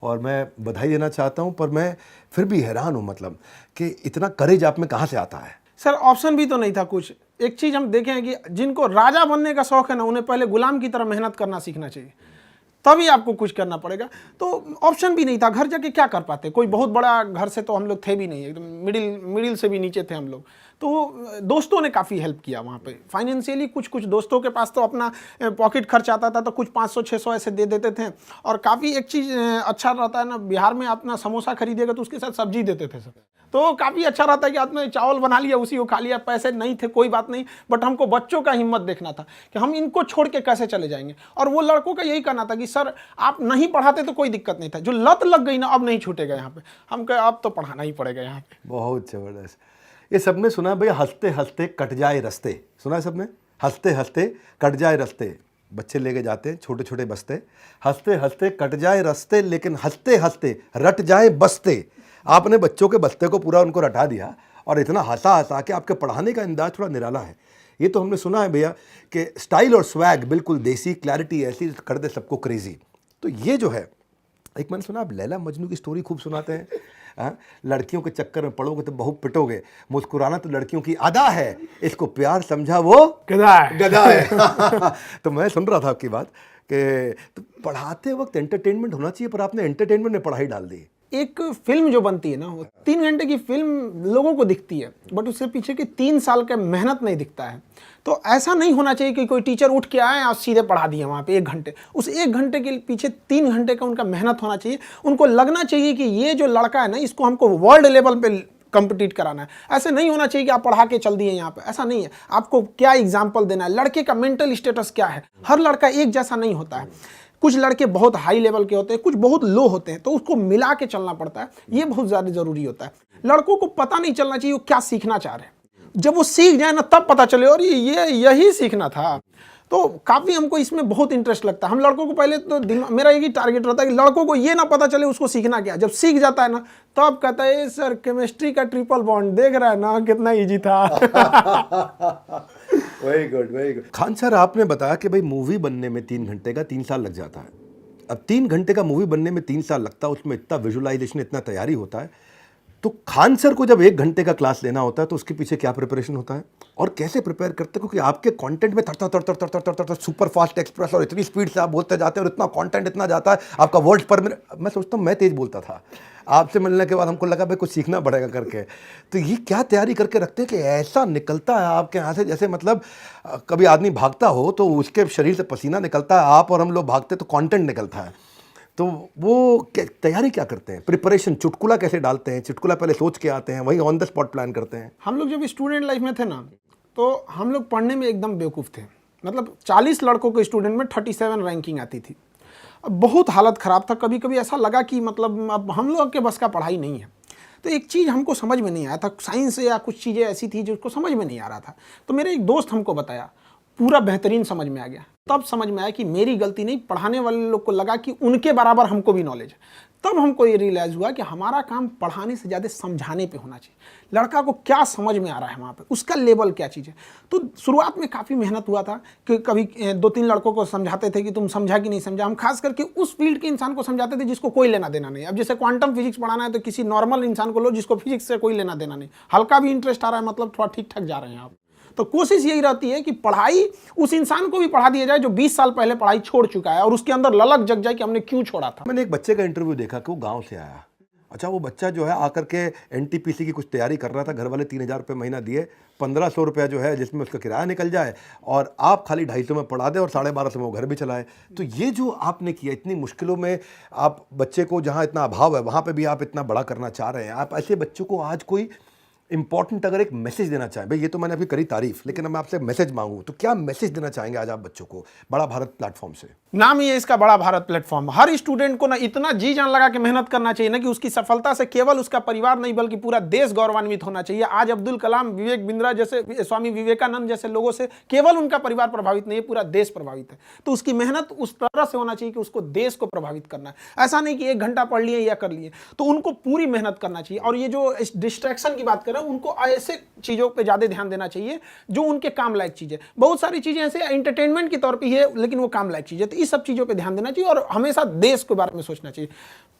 और मैं बधाई देना चाहता हूं, पर मैं फिर भी हैरान हूं मतलब कि इतना करेज आप में कहां से आता है। सर ऑप्शन भी तो नहीं था कुछ। एक चीज हम देखें हैं कि जिनको राजा बनने का शौक है ना, उन्हें पहले गुलाम की तरह मेहनत करना सीखना चाहिए, तभी आपको कुछ करना पड़ेगा। तो ऑप्शन भी नहीं था, घर जाके क्या कर पाते, कोई बहुत बड़ा घर से तो हम लोग थे भी नहीं, एकदम मिडिल से भी नीचे थे हम लोग। तो दोस्तों ने काफ़ी हेल्प किया वहाँ पे फाइनेंशियली। कुछ कुछ दोस्तों के पास तो अपना पॉकेट खर्च आता था, तो कुछ 500-600 ऐसे दे देते थे। और काफ़ी एक चीज़ अच्छा रहता है ना, बिहार में अपना समोसा खरीदेगा तो उसके साथ सब्जी देते थे सब, तो काफ़ी अच्छा रहता है कि आपने चावल बना लिया, उसी को खा लिया। पैसे नहीं थे कोई बात नहीं, बट हमको बच्चों का हिम्मत देखना था कि हम इनको छोड़ के कैसे चले जाएंगे। और वो लड़कों का यही कहना था कि सर आप नहीं पढ़ाते तो कोई दिक्कत नहीं था, जो लत लग गई ना अब नहीं छूटेगा यहाँ पे। हम कहे अब तो पढ़ाना ही पड़ेगा यहाँ पे। बहुत जबरदस्त। ये सबने सुना भैया, हंसते हंसते कट जाए रास्ते, सुना है सबने? हंसते हंसते कट जाए रास्ते, बच्चे लेके जाते हैं छोटे छोटे बस्ते, हंसते हंसते कट जाए रास्ते लेकिन हंसते हंसते रट जाए बस्ते। आपने बच्चों के बस्ते को पूरा उनको रटा दिया और इतना हंसा हंसा कि आपके पढ़ाने का अंदाज थोड़ा निराला है। ये तो हमने सुना है भैया कि स्टाइल और स्वैग बिल्कुल देसी, क्लैरिटी ऐसी कर दे सबको क्रेजी। तो ये जो है, एक मैंने सुना आप लैला मजनू की स्टोरी खूब सुनाते हैं। हाँ, लड़कियों के चक्कर में पड़ोगे तो बहुत पिटोगे, मुस्कुराना तो लड़कियों की अदा है, इसको प्यार समझा वो गधा है। तो मैं सुन रहा था आपकी बात कि तो पढ़ाते वक्त एंटरटेनमेंट होना चाहिए, पर आपने एंटरटेनमेंट में पढ़ाई डाल दी। एक फिल्म जो बनती है ना, वो 3 घंटे की फिल्म लोगों को दिखती है, बट उसके पीछे की 3 साल का मेहनत नहीं दिखता है। तो ऐसा नहीं होना चाहिए कि कोई टीचर उठ के आए और सीधे पढ़ा दिया वहाँ पे 1 घंटे। उस 1 घंटे के पीछे 3 घंटे का उनका मेहनत होना चाहिए। उनको लगना चाहिए कि ये जो लड़का है ना, इसको हमको वर्ल्ड लेवल पे कंपीट कराना है। ऐसे नहीं होना चाहिए कि आप पढ़ा के चल दिए यहाँ पे, ऐसा नहीं है। आपको क्या एग्जाम्पल देना है, लड़के का मेंटल स्टेटस क्या है। हर लड़का एक जैसा नहीं होता है, कुछ लड़के बहुत हाई लेवल के होते हैं, कुछ बहुत लो होते हैं, तो उसको मिला के चलना पड़ता है। ये बहुत ज़्यादा जरूरी होता है। लड़कों को पता नहीं चलना चाहिए वो क्या सीखना चाह रहे हैं, जब वो सीख जाए ना तब पता चले और ये यही सीखना था। तो काफ़ी हमको इसमें बहुत इंटरेस्ट लगता है। हम लड़कों को पहले तो मेरा एक ही टारगेट रहता है कि लड़कों को ये ना पता चले उसको सीखना क्या। जब सीख जाता है ना तब कहता है सर केमिस्ट्री का ट्रिपल बॉन्ड देख रहा है ना कितना इजी था। Very good, very good. Khan sir, आपने बताया कि भाई मूवी बनने में 3 घंटे का 3 साल लग जाता है। अब 3 घंटे का मूवी बनने में 3 साल लगता है, उसमें इतना विजुअलाइजेशन, इतना तैयारी होता है। तो खान सर को जब 1 घंटे का क्लास लेना होता है तो उसके पीछे क्या प्रिपरेशन होता है और कैसे प्रिपेयर करते हैं? क्योंकि आपके कंटेंट में तर सुपर फास्ट एक्सप्रेस और इतनी स्पीड से आप बोलते जाते हैं और इतना कंटेंट इतना जाता है, आपका वर्ड्स पर मिनट। मैं सोचता हूँ मैं तेज बोलता था, आपसे मिलने के बाद हमको लगा भाई कुछ सीखना पड़ेगा करके। तो ये क्या तैयारी करके रखते हैं कि ऐसा निकलता है आपके यहाँ से, जैसे मतलब कभी आदमी भागता हो तो उसके शरीर से पसीना निकलता है, आप और हम लोग भागते तो कंटेंट निकलता है। तो वो तैयारी क्या करते हैं, प्रिपरेशन, चुटकुला कैसे डालते हैं? चुटकुला पहले सोच के आते हैं, वही ऑन द स्पॉट प्लान करते हैं? हम लोग जब स्टूडेंट लाइफ में थे ना, तो हम लोग पढ़ने में एकदम बेवकूफ़ थे। मतलब 40 लड़कों के स्टूडेंट में 37 रैंकिंग आती थी। अब बहुत हालत ख़राब था। कभी कभी ऐसा लगा कि मतलब अब हम लोग के बस का पढ़ाई नहीं है। तो एक चीज़ हमको समझ में नहीं आया था, साइंस या कुछ चीज़ें ऐसी थी जो उसको समझ में नहीं आ रहा था। तो मेरे एक दोस्त हमको बताया, पूरा बेहतरीन समझ में आ गया। तब समझ में आया कि मेरी गलती नहीं, पढ़ाने वाले लोग को लगा कि उनके बराबर हमको भी नॉलेज है। तब हमको ये रियलाइज़ हुआ कि हमारा काम पढ़ाने से ज़्यादा समझाने पे होना चाहिए। लड़का को क्या समझ में आ रहा है वहाँ पे, उसका लेवल क्या चीज़ है। तो शुरुआत में काफ़ी मेहनत हुआ था कि कभी 2-3 लड़कों को समझाते थे कि तुम समझा कि नहीं समझा। हम खास करके उस फील्ड के इंसान को समझाते थे जिसको कोई लेना देना नहीं। अब जैसे क्वांटम फिजिक्स पढ़ाना है तो किसी नॉर्मल इंसान को लो जिसको फिजिक्स से कोई लेना देना नहीं, हल्का भी इंटरेस्ट आ रहा है, मतलब थोड़ा ठीक ठाक जा रहे हैं आप। तो कोशिश यही रहती है कि पढ़ाई उस इंसान को भी पढ़ा दिया जाए जो 20 साल पहले पढ़ाई छोड़ चुका है और उसके अंदर ललक जग जाए कि हमने क्यों छोड़ा था। मैंने एक बच्चे का इंटरव्यू देखा कि वो गांव से आया। अच्छा, वो बच्चा जो है आकर के एनटीपीसी की कुछ तैयारी कर रहा था, घर वाले 3000 रुपये महीना दिए, 1500 रुपया जो है जिसमें उसका किराया निकल जाए और आप खाली 250 में पढ़ा दे और 1250 में वो घर भी चलाए। तो ये जो आपने किया, इतनी मुश्किलों में आप बच्चे को, जहाँ इतना अभाव है वहाँ पर भी आप इतना बड़ा करना चाह रहे हैं। आप ऐसे बच्चों को आज कोई इंपॉर्टेंट अगर एक मैसेज देना चाहें, भाई ये तो मैंने अभी करी तारीफ, लेकिन अब मैं आपसे मैसेज मांगूं तो क्या मैसेज देना चाहेंगे आज आप बच्चों को बड़ा भारत प्लेटफॉर्म से? नाम ही है इसका बड़ा भारत प्लेटफॉर्म। हर स्टूडेंट को ना इतना जी जान लगा के मेहनत करना चाहिए ना कि उसकी सफलता से केवल उसका परिवार नहीं बल्कि पूरा देश गौरवान्वित होना चाहिए। आज अब्दुल कलाम, विवेक बिंद्रा जैसे, स्वामी विवेकानंद जैसे लोगों से केवल उनका परिवार प्रभावित नहीं है, पूरा देश प्रभावित है। तो उसकी मेहनत उस तरह से होना चाहिए कि उसको देश को प्रभावित करना है। ऐसा नहीं कि 1 घंटा पढ़ लिए या कर लिए, तो उनको पूरी मेहनत करना चाहिए। और ये जो डिस्ट्रैक्शन की बात करें, रहे हैं उनको ऐसे चीज़ों पे ज़्यादा ध्यान देना चाहिए जो उनके काम लायक चीज़ है। बहुत सारी चीज़ें ऐसे एंटरटेनमेंट के तौर पे ही है लेकिन वो काम लायक चीज़ है, तो इस सब चीज़ों पे ध्यान देना चाहिए और हमेशा देश के बारे में सोचना चाहिए।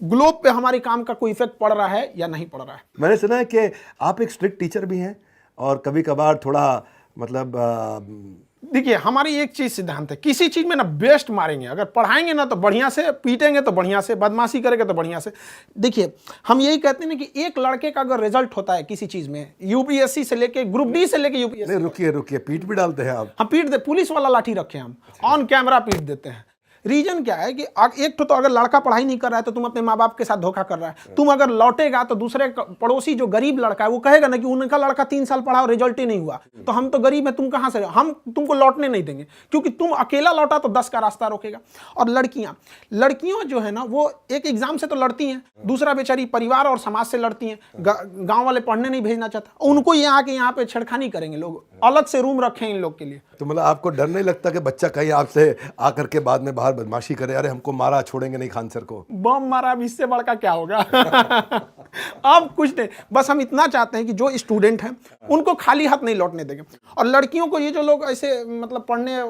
ग्लोब पे हमारे काम का कोई इफेक्ट पड़ रहा है या नहीं पड़ रहा है। मैंने सुना है कि आप एक स्ट्रिक्ट टीचर भी हैं और कभी कभार थोड़ा मतलब देखिए हमारी एक चीज सिद्धांत है, किसी चीज में ना बेस्ट मारेंगे, अगर पढ़ाएंगे ना तो बढ़िया से, पीटेंगे तो बढ़िया से, बदमाशी करेंगे तो बढ़िया से। देखिए हम यही कहते हैं ना कि एक लड़के का अगर रिजल्ट होता है किसी चीज में, यूपीएससी से लेके ग्रुप डी से लेके यूपीएससी, नहीं रुकिए पीठ भी डालते हैं आप? हम पीट दे, पुलिस वाला लाठी रखे हम, ऑन कैमरा पीट देते हैं। रीजन क्या है कि एक तो अगर लड़का पढ़ाई नहीं कर रहा है तो तुम अपने माँ बाप के साथ धोखा कर रहा है। तुम अगर लौटेगा तो दूसरे पड़ोसी जो गरीब लड़का है वो कहेगा ना कि उनका लड़का 3 साल पढ़ा और रिजल्ट ही नहीं हुआ, तो हम तो गरीब है, तुम कहाँ से, हम तुमको लौटने नहीं देंगे, क्योंकि तुम अकेला लौटा तो 10 का रास्ता रोकेगा। और लड़कियां जो है ना वो एक एग्जाम से तो लड़ती हैं, दूसरा बेचारी परिवार और समाज से लड़ती हैं। गाँव वाले पढ़ने नहीं भेजना चाहता, उनको ये आके यहाँ पे छेड़खानी करेंगे, लोग अलग से रूम रखे हैं इन लोग के लिए। तो मतलब आपको डर नहीं लगता कि बच्चा कहीं आपसे आकर के बाद में बाहर बदमाशी करे, अरे हमको मारा, छोड़ेंगे नहीं खान सर को? बम मारा, अब इससे बड़का क्या होगा। अब कुछ नहीं, बस हम इतना चाहते हैं कि जो स्टूडेंट हैं उनको खाली हाथ नहीं लौटने देंगे। और लड़कियों को, ये जो लोग ऐसे मतलब पढ़ने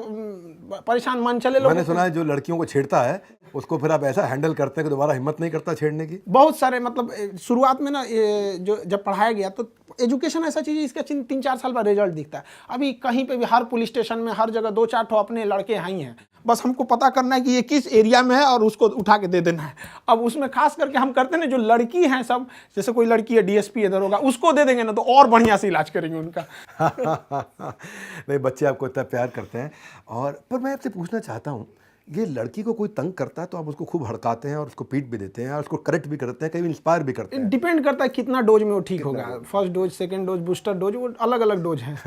परेशान मन चले लोग, मैंने सुना है जो लड़कियों को छेड़ता है उसको फिर आप ऐसा हैंडल करते हैं कि दोबारा हिम्मत नहीं करता छेड़ने की। बहुत सारे मतलब शुरुआत में ना जो जब पढ़ाया गया तो एजुकेशन ऐसा चीज़ है इसका 3-4 साल बाद रिजल्ट दिखता है। अभी कहीं पे भी हर पुलिस स्टेशन में हर जगह 2-4 ठो अपने लड़के ही हैं, बस हमको पता करना है कि ये किस एरिया में है और उसको उठा के दे देना है। अब उसमें खास करके हम करते हैं जो लड़की हैं सब, जैसे कोई लड़की है डीएसपी इधर होगा, उसको दे देंगे ना तो और बढ़िया से इलाज करेंगे उनका। नहीं, बच्चे आपको इतना प्यार करते हैं। और पर मैं आपसे पूछना चाहता हूँ, ये लड़की को कोई तंग करता है तो आप उसको खूब हड़काते हैं और उसको पीट भी देते हैं और उसको करेक्ट भी करते हैं, कहीं इंस्पायर भी करते हैं? डिपेंड करता है कितना डोज में वो ठीक होगा, first dose, second dose, booster dose, वो अलग अलग डोज हैं।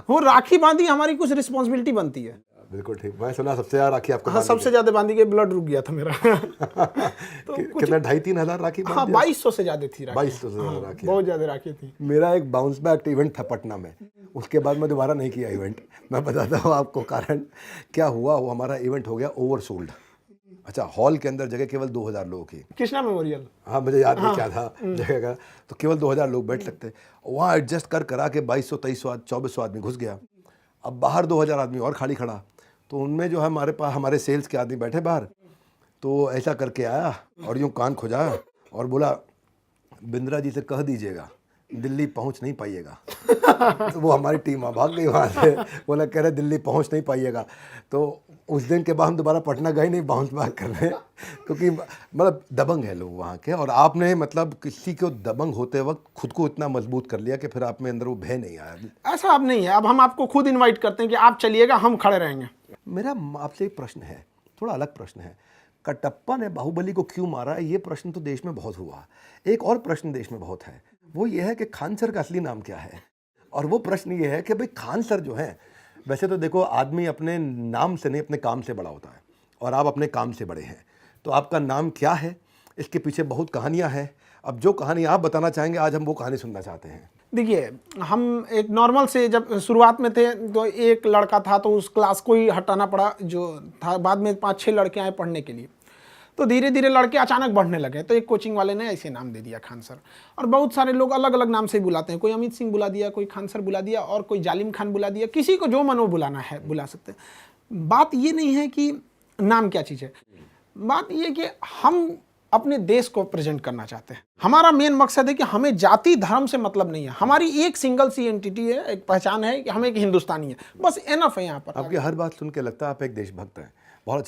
वो राखी बांधी हमारी कुछ रिस्पॉन्सिबिलिटी बनती है। बिल्कुल ठीक। मैं सुना सबसे ज्यादा राखी आपको? हाँ, सबसे ज्यादा बांधी के ब्लड रुक गया था मेरा। तो कितना 2,500-3 हज़ार राखी? हाँ, 2200 से ज्यादा थी राखी। 2200 से ज्यादा राखी? बहुत ज्यादा राखी थी। मेरा एक बाउंस बैक इवेंट था पटना में, उसके बाद मैं दोबारा नहीं किया इवेंट। मैं बताता हूँ आपको कारण क्या हुआ। वो हमारा इवेंट हो गया ओवरसोल्ड। अच्छा, हॉल के अंदर जगह केवल 2000 लोगों की, कृष्णा मेमोरियल। हाँ, मुझे याद नहीं क्या था जगह का, तो केवल 2000 लोग बैठ सकते। वहाँ एडजस्ट करा के 2200, 2300, 2400 आदमी घुस गया। अब बाहर 2000 आदमी और खाली खड़ा, तो उनमें जो है हमारे पास हमारे सेल्स के आदमी बैठे बाहर, तो ऐसा करके आया और यूँ कान खुजाया और बोला, बिंद्रा जी से कह दीजिएगा दिल्ली पहुंच नहीं पाइएगा। तो वो हमारी टीम भाग गई वहाँ से, बोला कह रहे दिल्ली पहुंच नहीं पाइएगा। तो उस दिन के बाद हम दोबारा पटना गए नहीं बाउंस बैक करने, क्योंकि मतलब दबंग है लोग वहाँ के। और आपने मतलब किसी को दबंग होते वक्त खुद को इतना मजबूत कर लिया कि फिर आप में अंदर वो भय नहीं आया। ऐसा अब नहीं है, अब हम आपको खुद इन्वाइट करते हैं कि आप चलिएगा, हम खड़े रहेंगे। मेरा आपसे एक प्रश्न है, थोड़ा अलग प्रश्न है। कटप्पा ने बाहुबली को क्यों मारा, ये प्रश्न तो देश में बहुत हुआ। एक और प्रश्न देश में बहुत है, वो ये है कि खान सर का असली नाम क्या है। और वो प्रश्न ये है कि भाई खान सर जो हैं, वैसे तो देखो आदमी अपने नाम से नहीं अपने काम से बड़ा होता है, और आप अपने काम से बड़े हैं, तो आपका नाम क्या है, इसके पीछे बहुत कहानियाँ हैं। अब जो कहानी आप बताना चाहेंगे, आज हम वो कहानी सुनना चाहते हैं। देखिए, हम एक नॉर्मल से जब शुरुआत में थे तो एक लड़का था, तो उस क्लास को ही हटाना पड़ा जो था। बाद में 5-6 लड़के आए पढ़ने के लिए, तो धीरे धीरे लड़के अचानक बढ़ने लगे, तो एक कोचिंग वाले ने ऐसे नाम दे दिया खान सर। और बहुत सारे लोग अलग अलग नाम से बुलाते हैं, कोई अमित सिंह बुला दिया, कोई खान सर बुला दिया, और कोई जालिम खान बुला दिया। किसी को जो मन वो बुलाना है बुला सकते हैं। बात ये नहीं है कि नाम क्या चीज़ है, बात ये कि हम अपने देश को प्रेजेंट करना चाहते हैं। हमारा मेन मकसद है कि हमें जाति धर्म से मतलब नहीं है, हमारी एक सिंगल सी एंटिटी है, एक पहचान है कि हम एक हिंदुस्तानी है, बस एनफ है यहाँ पर। आपकी हर बात सुन के लगता है आप एक देशभक्त हैं। बहुत अच्छा।